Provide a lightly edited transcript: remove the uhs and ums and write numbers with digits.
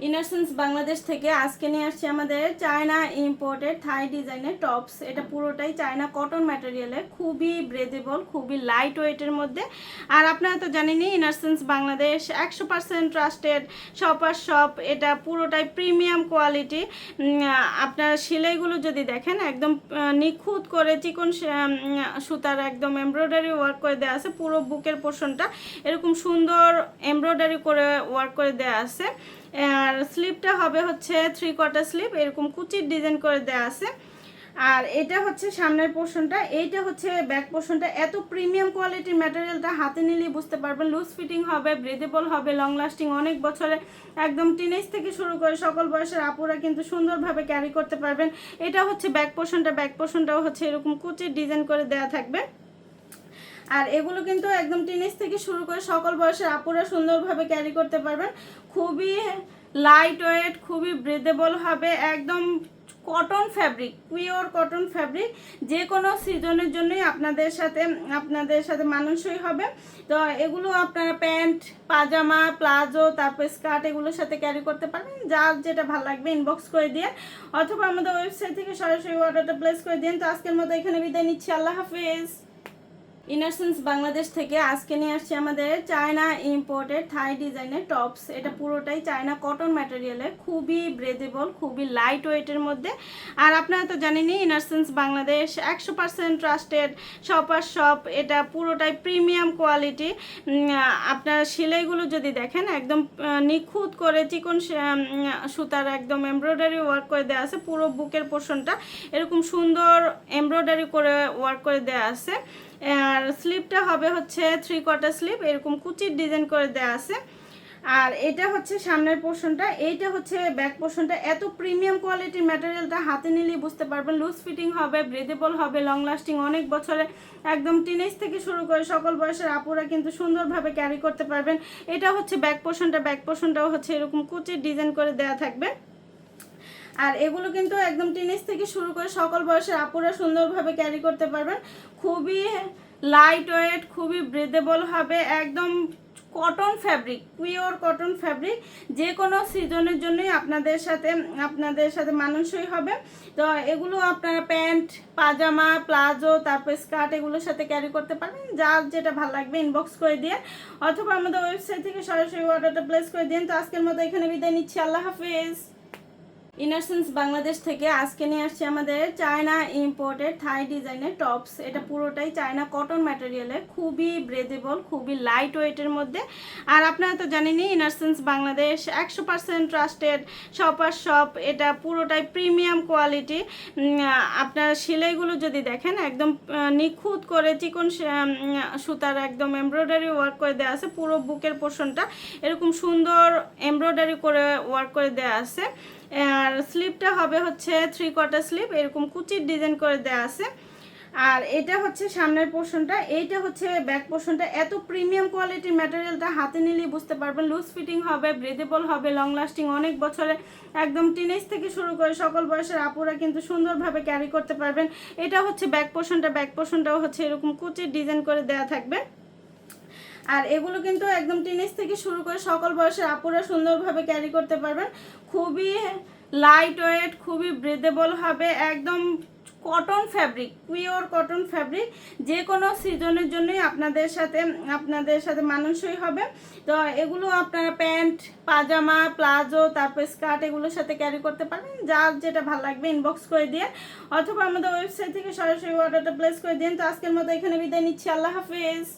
ইনারসেন্স বাংলাদেশ থেকে আজকে নিয়ে আসছি আমাদের চায়না ইম্পোর্টেড থাই ডিজাইনের টপস। এটা পুরোটাই চায়না কটন ম্যাটেরিয়ালের, খুবই ব্রেদেবল, খুবই লাইট ওয়েটের মধ্যে। আর আপনারা তো জানেনই ইনারসেন্স বাংলাদেশ 100% ট্রাস্টেড শপার শপ। এটা পুরোটাই প্রিমিয়াম কোয়ালিটি। আপনার সেলাইগুলো যদি দেখেন একদম নিখুঁত করে চিকন সুতার একদম এমব্রয়ডারি ওয়ার্ক করে দেওয়া আছে। পুরো বুকের পোর্শনটা এরকম সুন্দর এমব্রয়ডারি করে ওয়ার্ক করে দেওয়া আছে। আর স্লিপটা হবে হচ্ছে 3/4 স্লিপ, এরকম কুচির ডিজাইন করে দেওয়া আছে। আর এটা হচ্ছে সামনের পোর্শনটা, এইটা হচ্ছে ব্যাক পোর্শনটা। এত প্রিমিয়াম কোয়ালিটির ম্যাটেরিয়ালটা হাতে নিলেই বুঝতে পারবেন। লুজ ফিটিং হবে, ব্রেদেবল হবে, লং লাস্টিং অনেক বছরে। একদম টিনেজ থেকে শুরু করে সকল বয়সের আপুরা কিন্তু সুন্দরভাবে ক্যারি করতে পারবেন। এটা হচ্ছে ব্যাক পোর্শনটা, ব্যাক পোর্শনটাও হচ্ছে এরকম কুচির ডিজাইন করে দেওয়া থাকবে। আর এগুলো কিন্তু একদম টিনেজ থেকে শুরু করে সকল বয়সের আপুরা সুন্দরভাবে ক্যারি করতে পারবেন। খুবই লাইট ওয়েট, খুবই ব্রেদেবল হবে, একদম cotton fabric, pure cotton fabric. যে কোনো সিজনের জন্যই আপনাদের সাথে মানানসই হবে। তো এগুলো আপনারা প্যান্ট, পাজামা, প্লাজো, তারপর স্কার্ট এগুলোর সাথে ক্যারি করতে পারবেন। যার যেটা ভালো লাগবে ইনবক্স করে দিয়ে, অথবা আমাদের ওয়েবসাইট থেকে সরাসরি অর্ডারটা প্লেস করে দিন। তো আজকের মতো এখানে বিদায় নিচ্ছি, আল্লাহ হাফিজ। ইনারসেন্স বাংলাদেশ থেকে আজকে নিয়ে আসছি আমাদের চায়না ইম্পোর্টেড থাই ডিজাইনের টপস। এটা পুরোটাই চায়না কটন ম্যাটেরিয়ালের, খুবই ব্রেদেবল, খুবই লাইট ওয়েটের মধ্যে। আর আপনারা তো জানেনই ইনারসেন্স বাংলাদেশ 100% ট্রাস্টেড শপার শপ। এটা পুরোটাই প্রিমিয়াম কোয়ালিটি। আপনার সেলাইগুলো যদি দেখেন একদম নিখুঁত করে চিকন সুতার একদম এমব্রয়ডারি ওয়ার্ক করে দেওয়া আছে। পুরো বুকের পোর্শনটা এরকম সুন্দর এমব্রয়ডারি করে ওয়ার্ক করে দেওয়া আছে। আর স্লিপটা হবে হচ্ছে 3/4 স্লিপ, এরকম কুচির ডিজাইন করে দেওয়া আছে। আর এটা হচ্ছে সামনের পোর্শনটা, এইটা হচ্ছে ব্যাক পোর্শনটা। এত প্রিমিয়াম কোয়ালিটির ম্যাটেরিয়ালটা হাতে নিলেই বুঝতে পারবেন। লুজ ফিটিং হবে, ব্রেদেবল হবে, লং লাস্টিং অনেক বছরে। একদম টিনেজ থেকে শুরু করে সকল বয়সের আপুরা কিন্তু সুন্দরভাবে ক্যারি করতে পারবেন। এটা হচ্ছে ব্যাক পোর্শনটা, ব্যাক পোর্শনটাও হচ্ছে এরকম কুচির ডিজাইন করে দেওয়া থাকবে। আর এগুলো কিন্তু একদম টিনেজ থেকে শুরু করে সকল বয়সের আপুরা সুন্দরভাবে ক্যারি করতে পারবেন। খুবই লাইট ওয়েট, খুবই ব্রেদেবল হবে, একদম cotton fabric, pure cotton fabric. যে কোনো সিজনের জন্যই আপনাদের সাথে মানানসই হবে। তো এগুলো আপনারা প্যান্ট, পাজামা, প্লাজো, তারপর স্কার্ট এগুলোর সাথে ক্যারি করতে পারবেন। যার যেটা ভালো লাগবে ইনবক্স করে দিয়ে, অথবা আমাদের ওয়েবসাইট থেকে সরাসরি অর্ডারটা প্লেস করে দিন। তো আজকের মতো এখানে বিদায় নিচ্ছি, আল্লাহ হাফিজ। ইনারসেন্স বাংলাদেশ থেকে আজকে নিয়ে আসছি আমাদের চায়না ইম্পোর্টেড থাই ডিজাইনের টপস। এটা পুরোটাই চায়না কটন ম্যাটেরিয়ালের, খুবই ব্রেদেবল, খুবই লাইট ওয়েটের মধ্যে। আর আপনারা তো জানেনই ইনারসেন্স বাংলাদেশ 100% ট্রাস্টেড শপার শপ। এটা পুরোটাই প্রিমিয়াম কোয়ালিটি। আপনার সেলাইগুলো যদি দেখেন একদম নিখুঁত করে চিকন সুতার একদম এমব্রয়ডারি ওয়ার্ক করে দেওয়া আছে। পুরো বুকের পোর্শনটা এরকম সুন্দর এমব্রয়ডারি করে ওয়ার্ক করে দেওয়া আছে। আর স্লিপটা হবে হচ্ছে 3/4 স্লিপ, এরকম কুচির ডিজাইন করে দেওয়া আছে। আর এটা হচ্ছে সামনের পোর্শনটা, এইটা হচ্ছে ব্যাক পোর্শনটা। এত প্রিমিয়াম কোয়ালিটির ম্যাটেরিয়ালটা হাতে নিলেই বুঝতে পারবেন। লুজ ফিটিং হবে, ব্রেদেবল হবে, লং লাস্টিং অনেক বছরে। একদম টিনেজ থেকে শুরু করে সকল বয়সের আপুরা কিন্তু সুন্দরভাবে ক্যারি করতে পারবেন। এটা হচ্ছে ব্যাক পোর্শনটা, ব্যাক পোর্শনটাও হচ্ছে এরকম কুচির ডিজাইন করে দেওয়া থাকবে। আর এগুলো কিন্তু একদম টিনেজ থেকে শুরু করে সকল বয়সের আপুরা সুন্দরভাবে ক্যারি করতে পারবেন। খুবই লাইট ওয়েট, খুবই ব্রেদেবল হবে, একদম cotton fabric, pure cotton fabric. যে কোনো সিজনের জন্যই আপনাদের সাথে মানানসই হবে। তো এগুলো আপনারা প্যান্ট, পাজামা, প্লাজো, তারপর স্কার্ট এগুলোর সাথে ক্যারি করতে পারবেন। যার যেটা ভালো লাগবে ইনবক্স করে দিয়ে, অথবা আমাদের ওয়েবসাইট থেকে সরাসরি অর্ডারটা প্লেস করে দিন। তো আজকের মতো এখানে বিদায় নিচ্ছি, আল্লাহ হাফিজ।